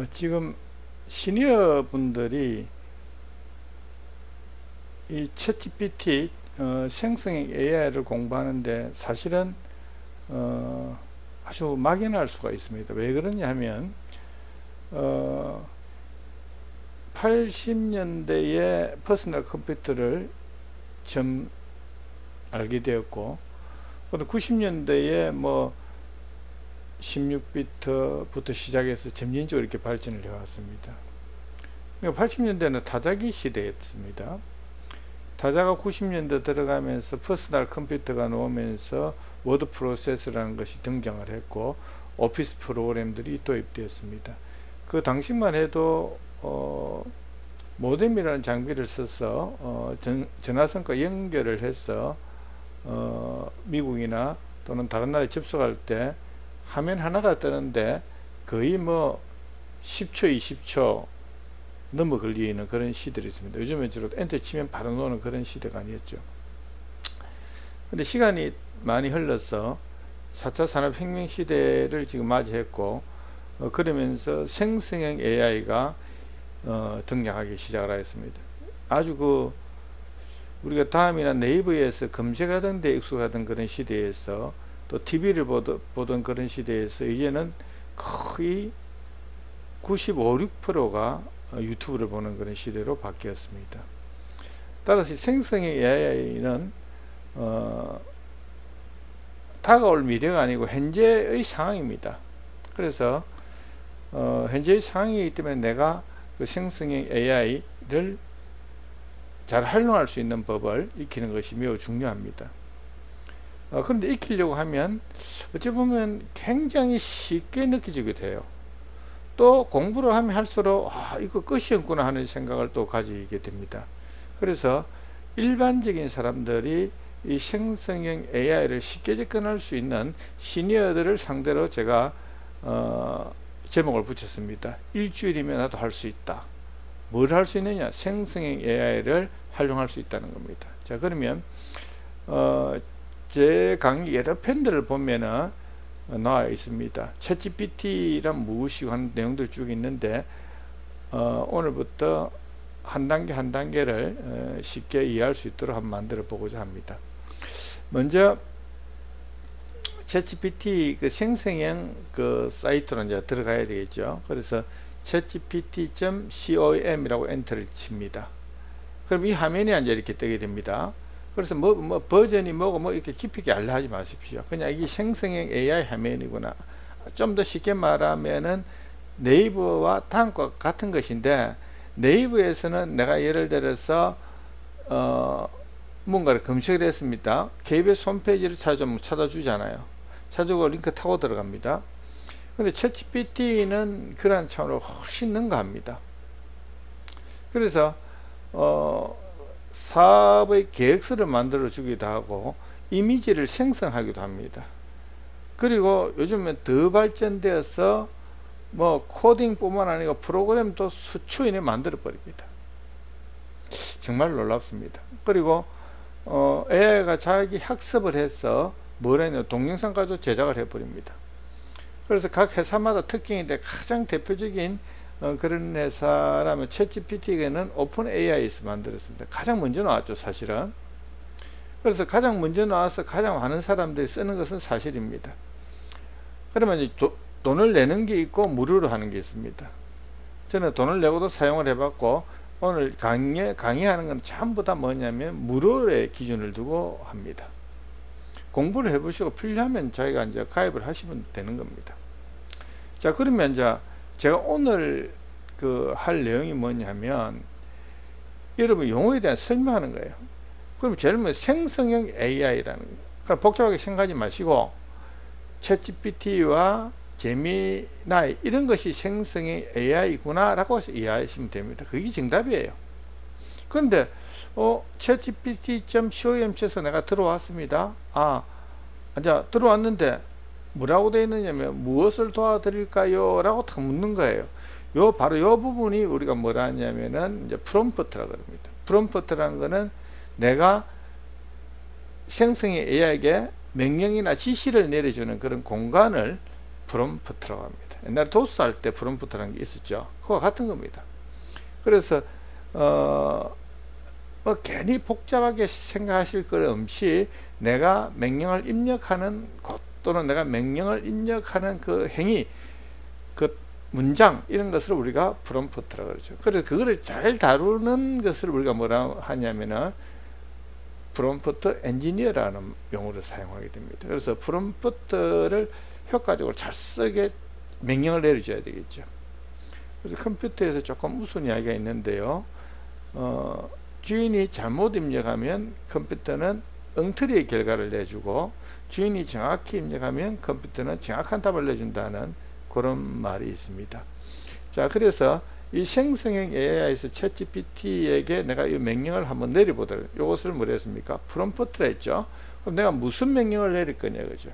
지금 시니어 분들이 이 챗GPT 생성형 AI를 공부하는데 사실은 아주 막연할 수가 있습니다. 왜 그러냐 하면 80년대에 퍼스널 컴퓨터를 처음 알게 되었고, 90년대에 뭐 16비트부터 시작해서 점진적으로 이렇게 발전을 해왔습니다. 80년대는 타자기 시대였습니다. 타자가 90년대 들어가면서 퍼스널 컴퓨터가 나오면서 워드 프로세서라는 것이 등장을 했고, 오피스 프로그램들이 도입되었습니다. 그 당시만 해도 모뎀이라는 장비를 써서 전화선과 연결을 해서 미국이나 또는 다른 나라에 접속할 때 화면 하나가 뜨는데 거의 뭐 10초 20초 넘어 걸리는 그런 시대가 있습니다. 요즘은 주로 엔터 치면 바로 노는 그런 시대가 아니었죠. 근데 시간이 많이 흘러서 4차 산업혁명 시대를 지금 맞이했고, 그러면서 생성형 AI가 등장하기 시작을 하였습니다. 아주 우리가 다음이나 네이버에서 검색하던 데 익숙하던 그런 시대에서, 또 TV를 보던 그런 시대에서 이제는 거의 95, 6%가 유튜브를 보는 그런 시대로 바뀌었습니다. 따라서 생성형 AI는 다가올 미래가 아니고 현재의 상황입니다. 그래서 현재의 상황이기 때문에 내가 그 생성형 AI를 잘 활용할 수 있는 법을 익히는 것이 매우 중요합니다. 그런데 익히려고 하면 어찌 보면 굉장히 쉽게 느껴지게 돼요. 또 공부를 하면 할수록 이거 끝이었구나 하는 생각을 또 가지게 됩니다. 그래서 일반적인 사람들이 이 생성형 AI를 쉽게 접근할 수 있는 시니어들을 상대로 제가 제목을 붙였습니다. 일주일이면 나도 할 수 있다. 뭘 할 수 있느냐? 생성형 AI를 활용할 수 있다는 겁니다. 자, 그러면 제 강의 여러 편들을 보면은 나와 있습니다. 챗GPT란 무엇이고 하는 내용들이 쭉 있는데, 오늘부터 한 단계 한 단계를 쉽게 이해할 수 있도록 한번 만들어 보고자 합니다. 먼저 챗GPT 그 생성형 그 사이트로 이제 들어가야 되겠죠. 그래서 chatgpt.com이라고 엔터를 칩니다. 그럼 이 화면이 이제 이렇게 뜨게 됩니다. 그래서 뭐 버전이 뭐고 이렇게 깊이 있게 알려 하지 마십시오. 그냥 이게 생성형 AI 화면이구나. 좀 더 쉽게 말하면은 네이버와 다음과 같은 것인데, 네이버에서는 내가 예를 들어서 뭔가를 검색을 했습니다. KBS 홈페이지를 찾아주잖아요. 찾아주고 링크 타고 들어갑니다. 근데 챗GPT는 그러한 차원으로 훨씬 능가합니다. 그래서 사업의 계획서를 만들어 주기도 하고 이미지를 생성하기도 합니다. 그리고 요즘은 더 발전되어서 뭐 코딩 뿐만 아니고 프로그램도 수초 이내 만들어 버립니다. 정말 놀랍습니다. 그리고 AI가 자기 학습을 해서 뭘 했냐, 동영상까지 제작을 해 버립니다. 그래서 각 회사마다 특징인데, 가장 대표적인 그런 회사라면 챗GPT는 오픈 AI에서 만들었습니다. 가장 먼저 나왔죠, 사실은. 그래서 가장 먼저 나와서 가장 많은 사람들이 쓰는 것은 사실입니다. 그러면 이제 돈을 내는 게 있고 무료로 하는 게 있습니다. 저는 돈을 내고도 사용을 해봤고, 오늘 강의하는 건 전부 다 뭐냐면 무료의 기준을 두고 합니다. 공부를 해보시고 필요하면 자기가 이제 가입을 하시면 되는 겁니다. 자, 그러면 이제 제가 오늘 할 내용이 뭐냐면, 여러분 용어에 대한 설명하는 거예요. 그럼 제일 먼저 생성형 AI라는 거예요. 그러니까 복잡하게 생각하지 마시고 챗GPT와 제미나이 이런 것이 생성형 AI구나 라고 이해하시면 됩니다. 그게 정답이에요. 그런데 chatgpt.com 쳐서 내가 들어왔습니다. 이제 들어왔는데 뭐라고 되어 있느냐면 무엇을 도와드릴까요? 라고 딱 묻는 거예요. 바로 이 부분이 우리가 뭐라 하냐면은 이제 프롬프트라고 합니다. 프롬프트라는 거는 내가 생성형 AI에게 명령이나 지시를 내려주는 그런 공간을 프롬프트라고 합니다. 옛날에 도스 할 때 프롬프트라는 게 있었죠. 그와 같은 겁니다. 그래서 뭐 괜히 복잡하게 생각하실 것 없이 내가 명령을 입력하는 곳 또는 내가 명령을 입력하는 그 행위, 그 문장 이런 것을 우리가 프롬프트라고 그러죠. 그래서 그거를 잘 다루는 것을 우리가 뭐라 하냐면은 프롬프트 엔지니어라는 용어를 사용하게 됩니다. 그래서 프롬프트를 효과적으로 잘 쓰게 명령을 내려줘야 되겠죠. 그래서 컴퓨터에서 조금 우스운 이야기가 있는데요. 주인이 잘못 입력하면 컴퓨터는 엉터리의 결과를 내주고, 주인이 정확히 입력하면 컴퓨터는 정확한 답을 내준다는 그런 말이 있습니다. 자, 그래서 이 생성형 AI에서 챗GPT에게 내가 이 명령을 한번 내려보도록, 이것을 뭐라 했습니까? 프롬프트라 했죠. 그럼 내가 무슨 명령을 내릴 거냐, 그죠?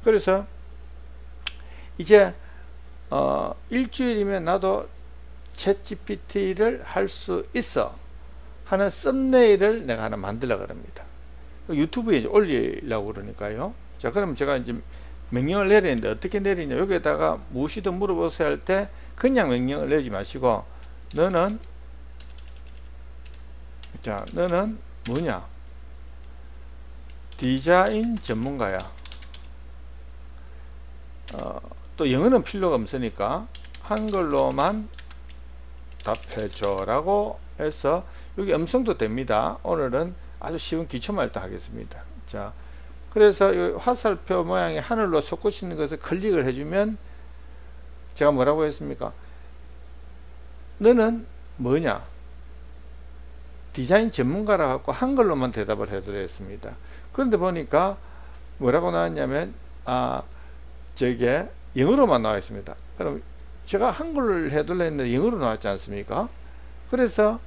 그래서 이제 일주일이면 나도 챗GPT를 할 수 있어 하는 썸네일을 내가 하나 만들려고 합니다. 유튜브에 이제 올리려고 그러니까요. 자, 그럼 제가 이제 명령을 내리는데 어떻게 내리냐, 여기에다가 무엇이든 물어보세요 할 때 그냥 명령을 내지 마시고, 너는 뭐냐, 디자인 전문가야. 또 영어는 필요가 없으니까 한글로만 답해줘 라고 해서, 여기 음성도 됩니다. 오늘은 아주 쉬운 기초만 일단 하겠습니다. 자, 그래서 이 화살표 모양의 하늘로 솟구치는 것을 클릭을 해주면 제가 뭐라고 했습니까? 너는 뭐냐? 디자인 전문가라 갖고 한글로만 대답을 해드렸습니다. 그런데 보니까 뭐라고 나왔냐면 저게 영어로만 나와 있습니다. 그럼 제가 한글을 해둘려 했는데 영어로 나왔지 않습니까? 그래서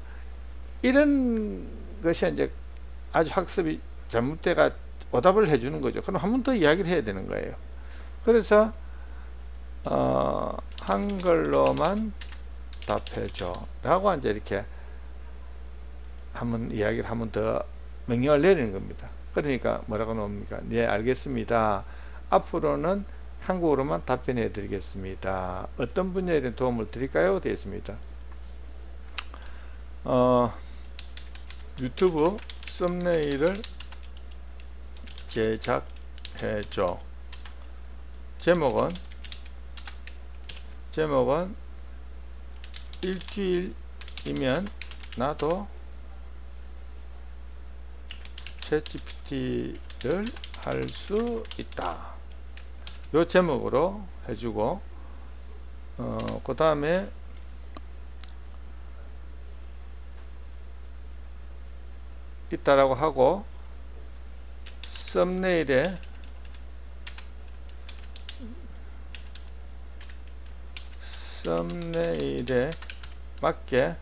이런 것이 이제 아주 학습이 잘못돼가 오답을 해주는 거죠. 그럼 한 번 더 이야기를 해야 되는 거예요. 그래서 한글로만 답해줘 라고 이제 이렇게 한번 이야기를 한 번 더 명령을 내리는 겁니다. 그러니까 뭐라고 나옵니까? 네, 알겠습니다. 앞으로는 한국어로만 답변해 드리겠습니다. 어떤 분야에 도움을 드릴까요? 되어 있습니다. 유튜브 썸네일을 제작해줘. 제목은 일주일이면 나도 챗GPT를 할 수 있다. 요 제목으로 해주고, 그 다음에 있다라고 하고, 썸네일에 맞게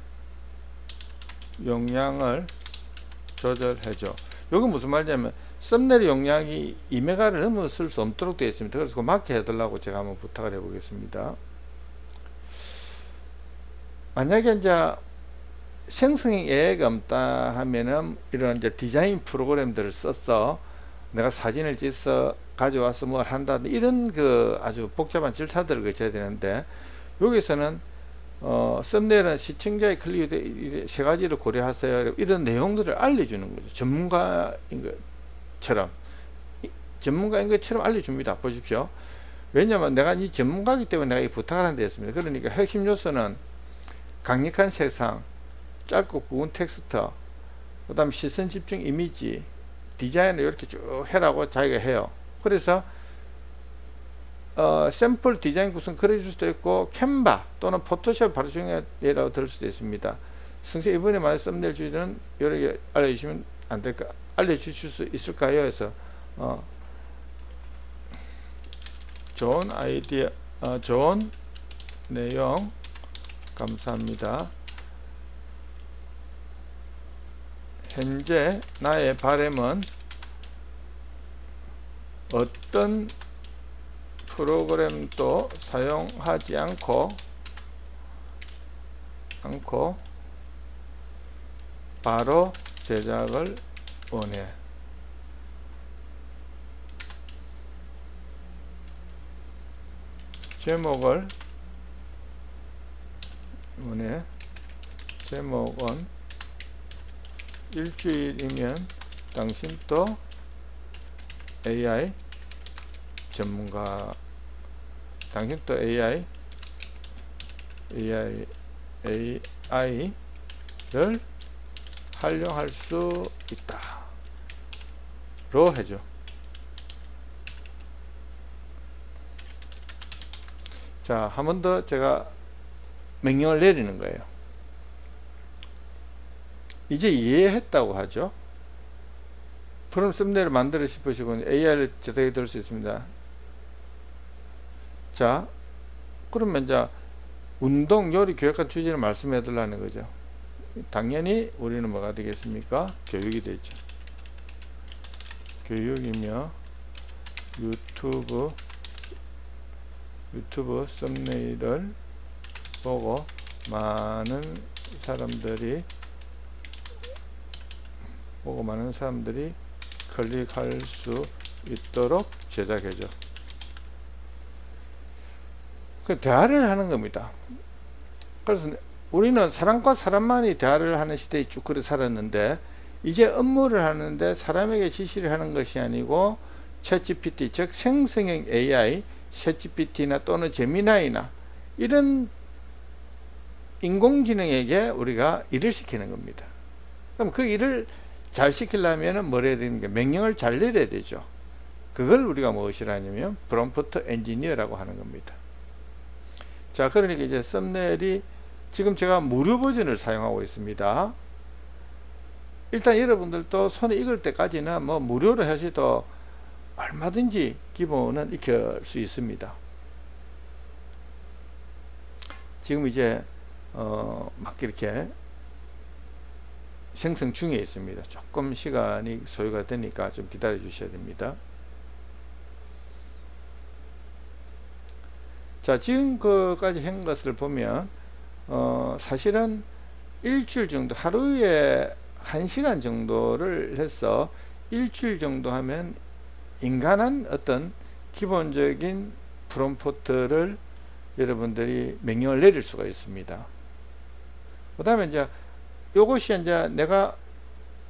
용량을 조절해줘. 여기 무슨 말이냐면 썸네일 용량이 2메가를 넘어설 수 없도록 되어 있습니다. 그래서 그 맞게 해달라고 제가 한번 부탁을 해 보겠습니다. 만약에 이제 생성형 AI가 없다 하면은 이런 이제 디자인 프로그램들을 써서 내가 사진을 찍어서 가져와서 뭘 한다, 이런 그 아주 복잡한 절차들을 거쳐야 되는데, 여기서는 썸네일은 시청자의 클릭 세 가지를 고려하세요, 이런 내용들을 알려주는 거죠. 전문가인 것처럼 알려줍니다. 보십시오. 왜냐하면 내가 이 전문가이기 때문에 내가 이 부탁을 한 데 있습니다. 그러니까 핵심 요소는 강력한 색상, 짧고 굵은 텍스트, 그 다음 시선 집중 이미지, 디자인을 이렇게 쭉 해라고 자기가 해요. 그래서 샘플 디자인 구성 그려줄 수도 있고, 캔바 또는 포토샵 바로 중요하다고 들을 수도 있습니다. 선생님 이번에 만약 썸네일 주제는 이렇게 알려주시면 안 될까, 알려주실 수 있을까요? 해서 좋은 아이디어, 좋은 내용 감사합니다. 현재 나의 바람은 어떤 프로그램도 사용하지 않고 바로 제작을 원해. 제목을 이번에 제목은 일주일이면 당신도 AI 전문가, 당신도 AI를 활용할 수 있다 로 해줘. 자, 한 번 더 제가 명령을 내리는 거예요. 이제 이해했다고 하죠. 그럼 썸네일을 만들어 싶으시고 AI를 제작해 드릴 수 있습니다. 자, 그러면 이제 운동, 요리, 교육 같은 주제를 말씀해 달라는 거죠. 당연히 우리는 뭐가 되겠습니까? 교육이 되죠. 교육이며 유튜브 썸네일을 보고 많은 사람들이 클릭할 수 있도록 제작해줘. 그 대화를 하는 겁니다. 그래서 우리는 사람과 사람만이 대화를 하는 시대에 쭉 그래 살았는데, 이제 업무를 하는데 사람에게 지시를 하는 것이 아니고 챗GPT, 즉 생성형 AI, 챗GPT나 또는 제미나이나 이런 인공지능에게 우리가 일을 시키는 겁니다. 그럼 그 일을 잘 시키려면 뭘 해야 되는 게, 명령을 잘 내려야 되죠. 그걸 우리가 무엇이라 하냐면 프롬프트 엔지니어라고 하는 겁니다. 자, 그러니까 이제 썸네일이 지금 제가 무료 버전을 사용하고 있습니다. 일단 여러분들도 손에 익을 때까지는 뭐 무료로 하셔도 얼마든지 기본은 익힐 수 있습니다. 지금 이제 막 이렇게 생성 중에 있습니다. 조금 시간이 소요가 되니까 좀 기다려 주셔야 됩니다. 자, 지금까지 한 것을 보면 사실은 일주일 정도, 하루에 1시간 정도를 해서 일주일 정도 하면 인간한 어떤 기본적인 프롬프트를 여러분들이 명령을 내릴 수가 있습니다. 그 다음에 이제 요것이 이제 내가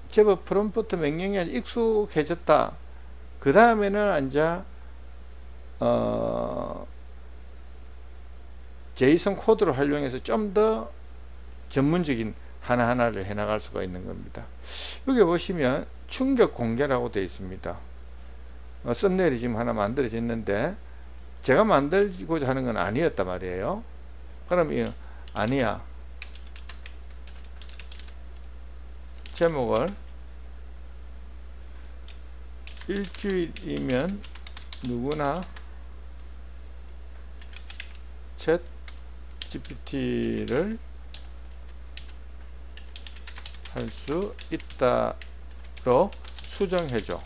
제법 프롬프트 명령에 익숙해졌다. 그 다음에는 이제 제이슨 코드를 활용해서 좀 더 전문적인 하나하나를 해나갈 수가 있는 겁니다. 여기 보시면 충격 공개라고 되어 있습니다. 썸네일이 지금 하나 만들어졌는데 제가 만들고자 하는 건 아니었단 말이에요. 그럼 아니야. 제목을 일주일이면 누구나 챗 GPT를 할 수 있다로 수정해줘.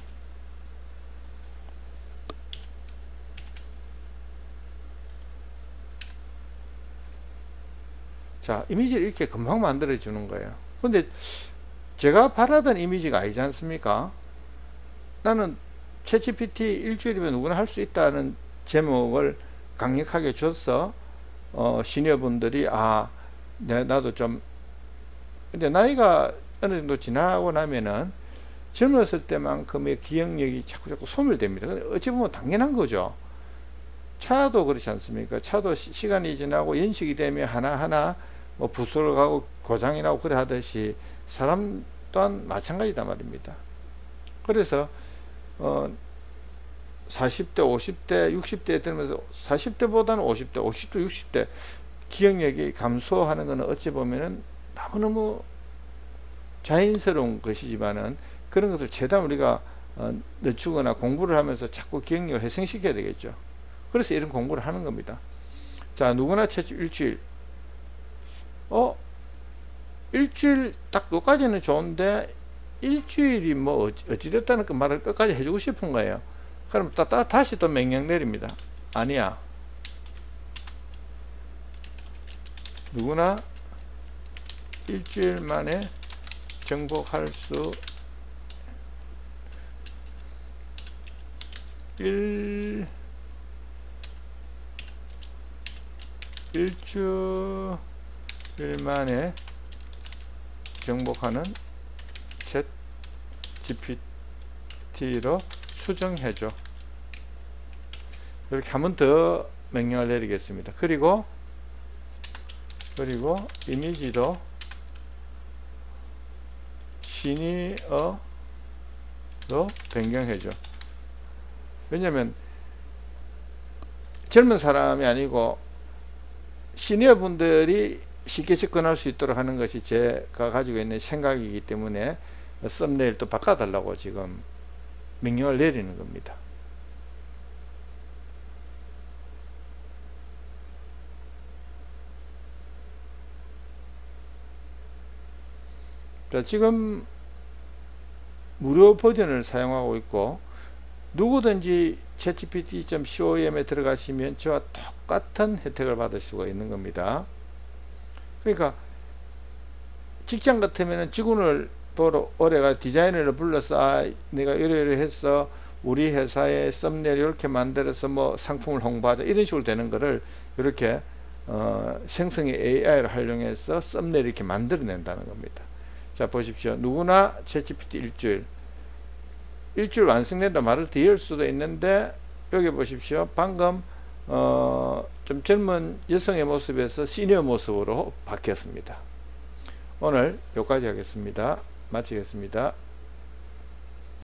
자, 이미지를 이렇게 금방 만들어 주는 거예요. 근데 제가 바라던 이미지가 아니지 않습니까? 나는 챗GPT 일주일이면 누구나 할 수 있다는 제목을 강력하게 줘서 시니어분들이 나도 좀, 근데 나이가 어느 정도 지나고 나면은 젊었을 때만큼의 기억력이 자꾸 소멸됩니다. 어찌 보면 당연한 거죠. 차도 그렇지 않습니까? 차도 시간이 지나고 연식이 되면 하나하나 뭐 부수를 가고 고장이 나고 그래 하듯이 사람 또한 마찬가지다 말입니다. 그래서 40대, 50대, 60대에 들면서 40대보다는 50대, 50대, 60대 기억력이 감소하는 것은 어찌 보면은 너무너무 자연스러운 것이지만은 그런 것을 최대한 우리가 늦추거나 공부를 하면서 자꾸 기억력을 회생시켜야 되겠죠. 그래서 이런 공부를 하는 겁니다. 자, 누구나 채집 일주일. 일주일 딱 여기까지는 좋은데 일주일이 뭐 어찌됐다는 그 말을 끝까지 해주고 싶은 거예요. 그럼 다시 또 명령 내립니다. 아니야. 누구나 일주일 만에 정복할 수 일주일 만에 정복하는 챗 GPT로 수정해줘. 이렇게 한 번 더 명령을 내리겠습니다. 그리고 이미지도 시니어로 변경해줘. 왜냐면 젊은 사람이 아니고 시니어 분들이 쉽게 접근할 수 있도록 하는 것이 제가 가지고 있는 생각이기 때문에 썸네일도 바꿔달라고 지금 명령을 내리는 겁니다. 자, 지금 무료 버전을 사용하고 있고, 누구든지 chatgpt.com에 들어가시면 저와 똑같은 혜택을 받을 수가 있는 겁니다. 그러니까 직장 같으면 직원을 보러 올해가 디자이너를 불러서 내가 이러이러해서 우리 회사의 썸네일 이렇게 만들어서 뭐 상품을 홍보하자 이런 식으로 되는 거를 이렇게 생성의 AI를 활용해서 썸네일 이렇게 만들어낸다는 겁니다. 자, 보십시오. 누구나 챗GPT 일주일 완성된다 말을 뒤을 수도 있는데, 여기 보십시오. 방금 좀 젊은 여성의 모습에서 시니어 모습으로 바뀌었습니다. 오늘 여기까지 하겠습니다. 마치겠습니다.